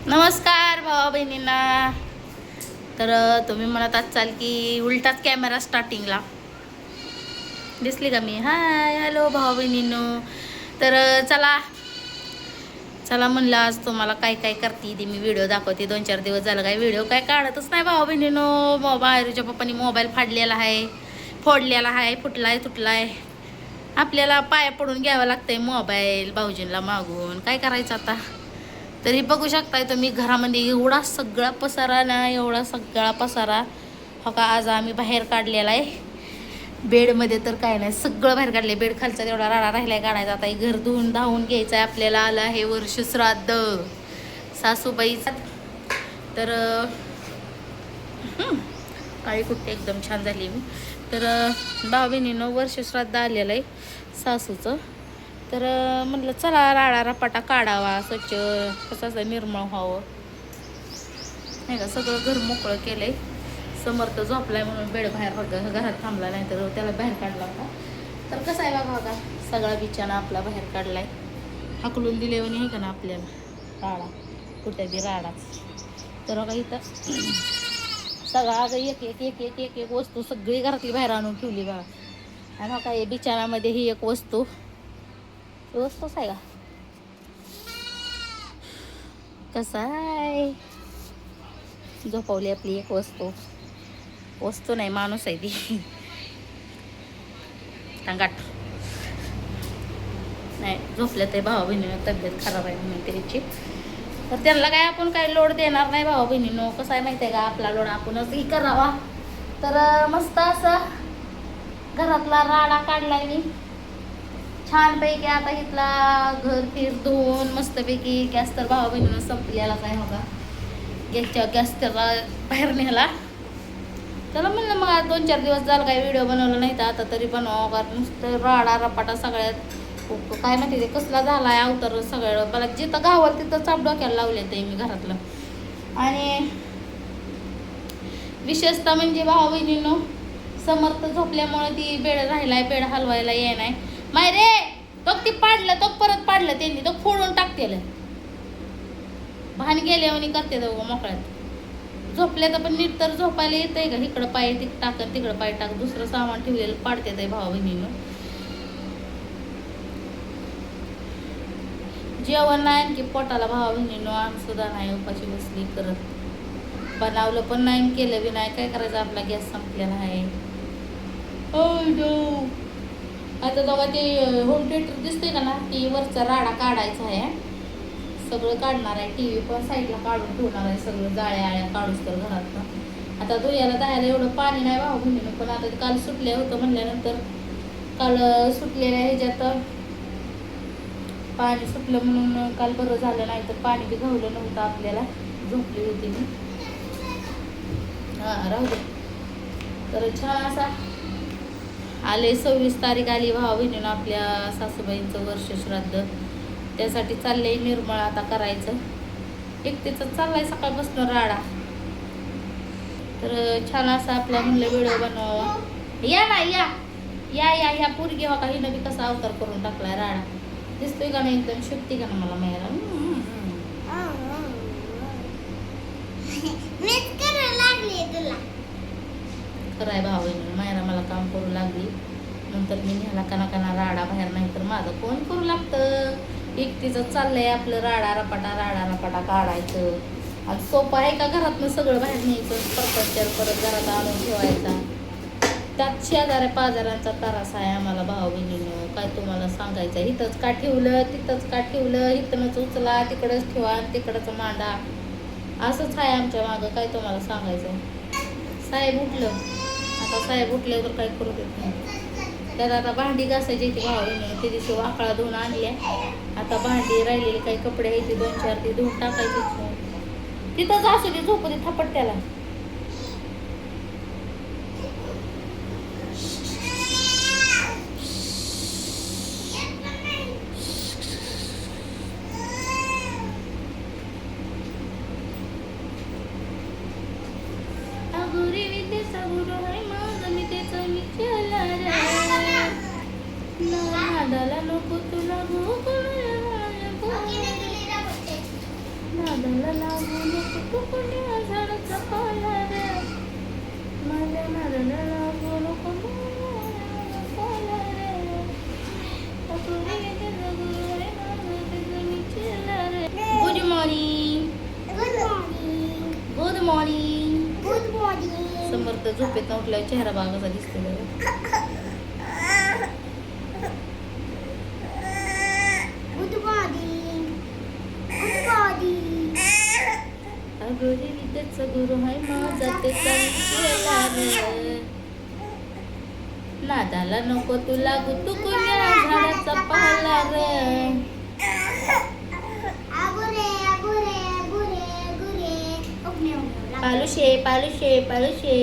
नमस्कार भावा बहिणींना. तर तुम्ही म्हणत असाल की उलटाच कॅमेरा स्टार्टिंगला दिसली का मी. हाय हॅलो भावा बहिणींनो. तर चला चला म्हणलं आज तुम्हाला काय काय करते ते मी व्हिडिओ दाखवते. 2-4 दिवस झालं काय व्हिडिओ काय काढतच नाही भावा बहिणींनो. बाहेरच्या पप्पानी मोबाईल फोडलेला आहे, फुटलाय तुटलाय. आपल्याला पाया पडून घ्यावं लागतंय मोबाईल भाऊजींना मागून. काय करायचं आता. तरी बघू शकताय तुम्ही घरामध्ये एवढा सगळा पसारा ना, एवढा सगळा पसारा. हो का, आज आम्ही बाहेर काढलेला आहे. बेडमध्ये तर काय नाही, सगळं बाहेर काढले. बेड खालचा तेवढा राडा राहिलाय काढायचा. आता घर धुवून धावून घ्यायचं आहे आपल्याला. आलं आहे वर्ष श्राद्ध सासूबाईचा. तर काळी कुठे एकदम छान झाली मी. तर भाऊ बहिणीनं वर्ष श्राद्ध आलेलं आहे सासूचं. तर म्हटलं चला राडा रपाटा काढावा, स्वच्छ कसं असं निर्मळ व्हावं नाही का. सगळं घर मोकळं केलंय. समर्थ झोपलाय म्हणून बेड बाहेर घरात थांबला, नाही तर त्याला बाहेर काढला होता. तर कसं आहे बघा सगळा बिछाना आपला बाहेर काढलाय. हाकलून दिल्यावर आहे का ना आपल्याला राडा, कुठे बी राडाच. तर बघा इथं सगळा एक एक एक एक एक एक वस्तू सगळी घरातली बाहेर आणून ठेवली बघा. आणि बघा हे बिछानामध्ये ही एक वस्तूच आहे का. कसं आहे झोपवली आपली एक वस्तू नाही माणूस आहे ती. टांगाट नाही झोपल्या ते भावा बहिणीनं तब्येत खराब आहे म्हणून त्याची. तर त्यांना काय आपण काय लोड देणार नाही भावा बहिणीनं. कसं आहे माहिती आहे का, आपला लोड आपणच ही करावा. तर मस्त असं घरातला राडा काढलाय मी छानपैकी. आता इथला घर फिर धुवून मस्तपैकी. गॅस तर भावा बहिणीनं संपलेला काय होगा. गॅस त्याला बाहेर नेला. चला म्हणलं मग आज 2-4 दिवस झालं काही व्हिडिओ बनवलं नाही, तर आता तरी बनवावं. कारण नुसतं राडा रपाटा सगळ्यात काय माहिती ते कसला झाला आहे अवतार. सगळं मला जिथं गावाला तिथं चाप डोक्याला लावले ते मी घरातलं. आणि विशेषतः म्हणजे भावा बहिणीनं समर्थ झोपल्यामुळे ती बेड राहिलाय, बेड हलवायला ये नाही माय रे. तो ती पाडलं, तो परत पाडलं त्यांनी, तो फोडून टाकतेलं. भान गेल्यावर करते दोघं मोकळ्यात. झोपल्या तर पण नीट तर झोपायला येतंय का. इकडं पाय टाकत तिकडं पाय टाक, दुसरं सामान ठेवलेलं पाडते ते भावा बहिणीनं. जेवण नाही आणखी पोटाला भावा बहिणीनं. आम सुद्धा नाही उपाशी बसली करत. बनवलं पण नाही केलं बी नाही. काय करायचं, आपला गॅस संपलेला आहे. आता जेव्हा ते होम थिएटर दिसते का ना, टी वरचा राडा काढायचा आहे. सगळं काढणार आहे. टी व्ही पण साईडला काढून ठेवणार आहे. सगळं जाळ्या आळ्या काढूच तर घरात. आता धुयाला जायला एवढं पाणी नाही भाऊ बहिणीनं. पण आता काल सुटलं होतं म्हणल्यानंतर काल सुटलेल्या ह्याच्यात पाणी सुटलं म्हणून काल बरं झालं. नाही तर पाणी बी घावलं नव्हतं आपल्याला. झोपली होती मी. हां राहू दे. तर छान असा आले 26 तारीख आली भावा बहिणीनं आपल्या सासूबाईंचं वर्ष श्राद्ध. त्यासाठी चाललंय निर्मळ आता करायचं. एकटीचं चाललाय सकाळपासून राडा. तर छान असा आपल्या म्हणलं व्हिडिओ बनवावा. या ना या या या ह्या पोरगी हो का, हिनं बी कसा अवतार करून टाकलाय राडा. दिसतोय का नाही एकदम शुभती का ना मला मायरा. कराय भावा बहिणीनं मायरा मला काम करू लागली. नंतर मी न्याला काना राडा बाहेर, नाही तर माझं कोण करू लागतं. एकटीचं चाललंय आपलं राडा रपाटा काढायचं. आणि सोपं आहे का घरातनं सगळं बाहेर न्यायचं. परत घरात आणून ठेवायचा. त्यात शेजाऱ्या पाजाऱ्यांचा त्रास आहे आम्हाला भावा बहिणीनं. काय तुम्हाला सांगायचं. इथंच का ठेवलं तिथंच का ठेवलं, इथनंच उचला तिकडंच ठेवा आणि तिकडंच मांडा. असंच आहे आमच्या मागं. काय तुम्हाला सांगायचं. साहेब उठलं. आता साहेब उठल्यावर काय करू देत नाही. त्यात आता भांडी घासायची ती भावा बहिणीनं. ते दिवशी वाकळा धुवून आणल्या. आता भांडी राहिलेली काही कपडे आहे ती 2-4 ती धुवून टाकायची. तिथंच असू दे झोपू दे थपट त्याला. नको तुला नादाला लागू नको तू कुण्या झाडाचा पाला रे, माझ्या नादाला लागू नको तू कुण्या पाला रे, good morning good morning good morning. Samarth झोपेत उठल्यावर चेहरा बागाचा दिसतो बघा. Good morning good morning. अगं विद्येचा गुरु हाय माझा ते चालला रे, नादाला नको तू लागू तू कुण्या झाडाचा पाला रे. पालुशे पालुशे पालुशे.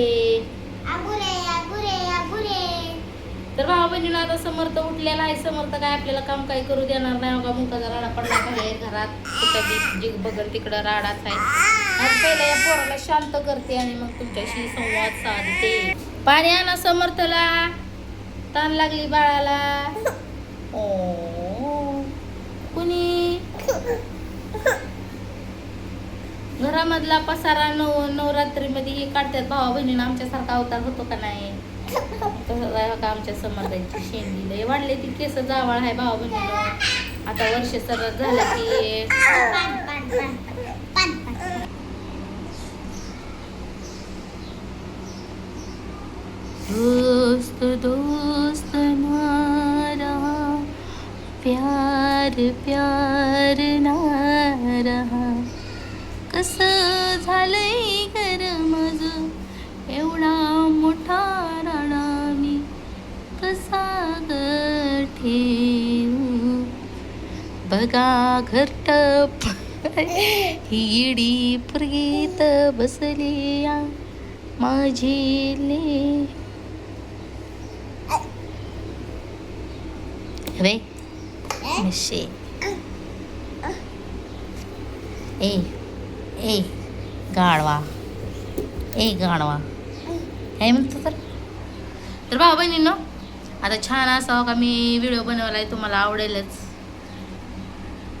तर भाऊ बहिणीला आता समर्थ उठलेला आहे. समर्थ काय आपल्याला काम काही करू देणार नाही. बघा मुकाचा राडा पडला बाहेर घरात, कुठं बी जिग बघल तिकडं राडाच आहे. आज पहिला या पोराला शांत करते आणि मग तुमच्याशी संवाद साधते. पाणी आणा समर्थला, ताण लागली बाळाला. ओ कुणी घरामधला पसारा नवरात्रीमध्ये हे काढतात भावा बहिणीनं. आमच्यासारखा अवतार होतो का नाही. तसं का आमच्या समर्थांची शेंडी लय वाढले, ती केस जावळ आहे भावा बहिणीनं. आता वर्ष सरळ झालं की दोस्त दोस्त ना रहा, प्यार प्यार ना रहा. कसं झालंय घर माझं, एवढा मोठा राडा मी कसा ग ठेवू. बघा घरटप हिडी प्रीत बसली या माझी ले. रे मिशे ए ए गाढवा ए गाढवा काय म्हणतो. तर भाऊ बहिणींनो आता छान असावं का मी व्हिडिओ बनवलाय, तुम्हाला आवडेलच.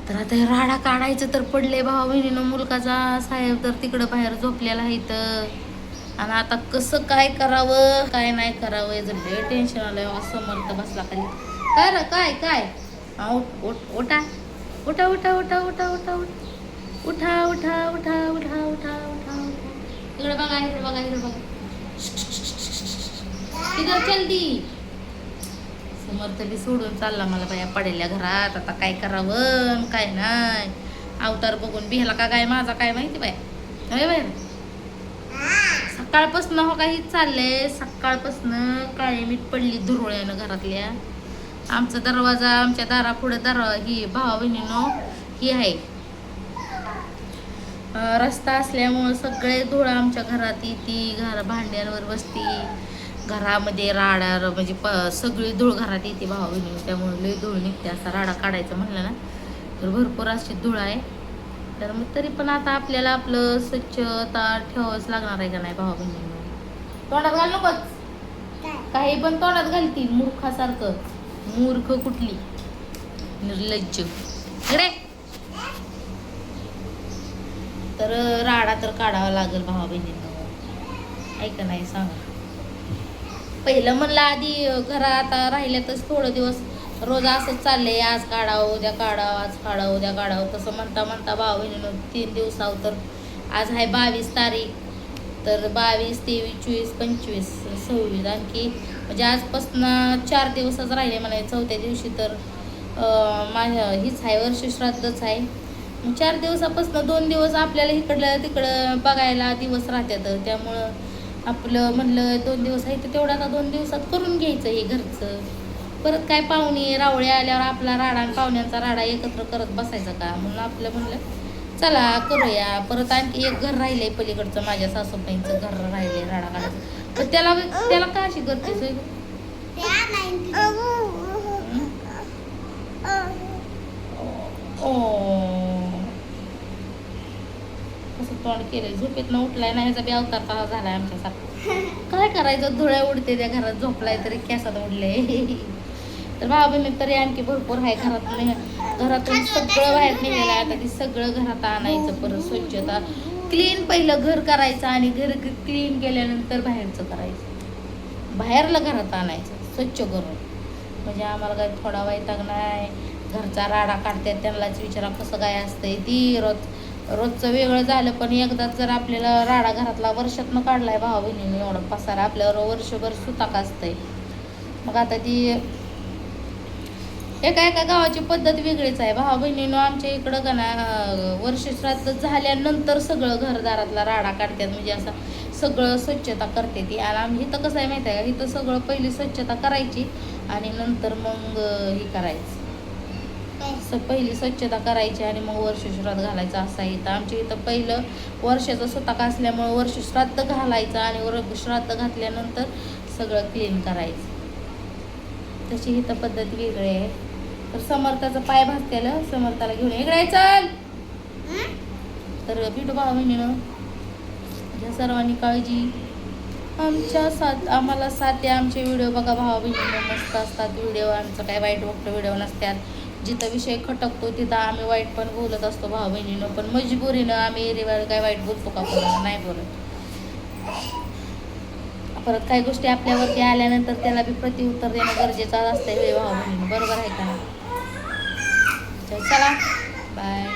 तर आता हे राडा काढायचं तर पडले भाऊ बहिणीनं. मुलगाचा साहेब तर तिकडं बाहेर झोपलेला आहे इथं. आणि आता कसं काय करावं काय नाही करावं याचं लय टेन्शन आलंय. समर्थ बसला खाली. काय रे काय काय उठा उठा उठा उठा उठा उठा उठा उठा उठा उठा उठा उठा. इकडे बघा इकडे बघा इकडे बघा. इधर जल्दी. समर्थ बी सोडून चालला मला बाया पडेल्या घरात. आता काय करावं काय नाही. अवतार बघून बिहला का काय माझा काय माहिती बाया. बाय सकाळपासून हो काही चाललंय. सकाळपासून काळी मीठ पडली धुरळ्यानं घरातल्या. आमचा दरवाजा आमच्या दारापुढे ही भावा बहिणीनं ही आहे रस्ता असल्यामुळं सगळे धूळ आमच्या घरात येते. भांड्यांवर बसती. घरामध्ये राडा म्हणजे सगळी धूळ घरात येते भावा बहिणी. त्यामुळे लय धूळ निघते. असा राडा काढायचा म्हणलं ना तर भरपूर अशी धूळ आहे. तर मग तरी पण आता आपल्याला आपलं स्वच्छता ठेवावंच लागणार आहे का नाही भावा बहिणी. तोंडात घाल नकोच काही पण तोंडात घालती मूर्खासारखं. मूर्ख कुठली निर्लज्ज इकडे. तर राडा तर काढावा लागेल भावा बहिणींना. ऐका नाही सांगा. पहिलं म्हणलं आधी घरात राहिल्यातच थोडं दिवस रोज असंच चाललंय. आज काढावं उद्या काढावं आज काढावं उद्या काढावं. तसं म्हणता म्हणता भावा बहिणीनं 3 दिवसावर तर आज आहे 22 तारीख. तर 22, 23, 24, 25, 26 आणखी म्हणजे आजपासून 4 दिवसच राहिले मला. 4थ्या दिवशी तर माझ्या हीच आहे वर्षश्राद्धच आहे. 4 दिवसापासून 2 दिवस आपल्याला इकडलं तिकडं बघायला दिवस राहतात. त्यामुळं आपलं म्हणलं 2 दिवस आहे तर तेवढं आता 2 दिवसात करून घ्यायचं हे घरचं. परत काय पाहुणे रावळे आल्यावर आपला राडा आणि पाहुण्यांचा राडा एकत्र करत बसायचा का. म्हणून आपलं म्हणलं चला करूया. परत आणखी एक घर राहिलंय पलीकडचं माझ्या सासूबाईंचं घर राहिलंय राडा काढायचं. तर त्याला का अशी करतेस. कसं तोंड केलंय. झोपेत न उठलाय नाही ह्याचा बी अवतार तसा झालाय आमच्यासारखा. काय करायचं धुळ्या उडते त्या घरात. झोपलाय तरी केसात उडले. तर भावा बहिणी तरी आणखी भरपूर आहे घरात. घरातून सगळं बाहेर निघालं आता ते सगळं घरात आणायचं, परत स्वच्छता क्लीन पहिलं घर करायचं आणि घर क्लीन केल्यानंतर बाहेरचं करायचं, बाहेरला घरात आणायचं स्वच्छ करून. म्हणजे आम्हाला काय थोडा वैताग नाही, घरचा राडा काढतात त्यांनाच विचारा कसं काय असतंय. ती रोजचं वेगळं झालं, पण एकदाच जर आपल्याला राडा घरातला वर्षातनं काढलाय भावा बहिणीने एवढा पसारा आपल्यावर वर्षभर सुताक असतंय. मग आता ती एका एका गावाची पद्धत वेगळीच आहे. भावा बहिणीनं आमच्या इकडं का ना वर्ष श्राद्ध झाल्यानंतर सगळं घरदारातला राडा काढतात, म्हणजे असं सगळं स्वच्छता करते ती. आणि आम्ही इथं कसं आहे माहिती आहे का, इथं सगळं पहिली स्वच्छता करायची आणि नंतर मग हे करायचं, पहिली स्वच्छता करायची आणि मग वर्ष श्राद्ध घालायचं असं आहे. इथं आमच्या इथं पहिलं वर्षाचं सुताक असल्यामुळं वर्ष श्राद्ध घालायचं आणि श्राद्ध घातल्यानंतर सगळं क्लीन करायचं. तशी इथं पद्धत वेगळी आहे. तर समर्थाचं पाय भाजतेलं, समर्थाला घेऊन इकडे चल. तर भेटू भावा बहिणीनं, घ्या सर्वांनी काळजी. आम्हाला साथ आहे. आमचे व्हिडिओ बघा भावा बहिणीनं, मस्त असतात व्हिडिओ. आमचं काय वाईट वक्त व्हिडिओ नसतात. जिथं विषय खटकतो तिथं आम्ही वाईट पण बोलत असतो भावा बहिणीनं, पण मजबुरीनं आम्ही काय वाईट बोलतो का, कोणाला नाही बोलत. परत काही गोष्टी आपल्यावरती आल्यानंतर त्याला बी प्रतिउत्तर देणं गरजेचं असतं हे भावा बहिणीनं, बरोबर आहे का? चला बाय.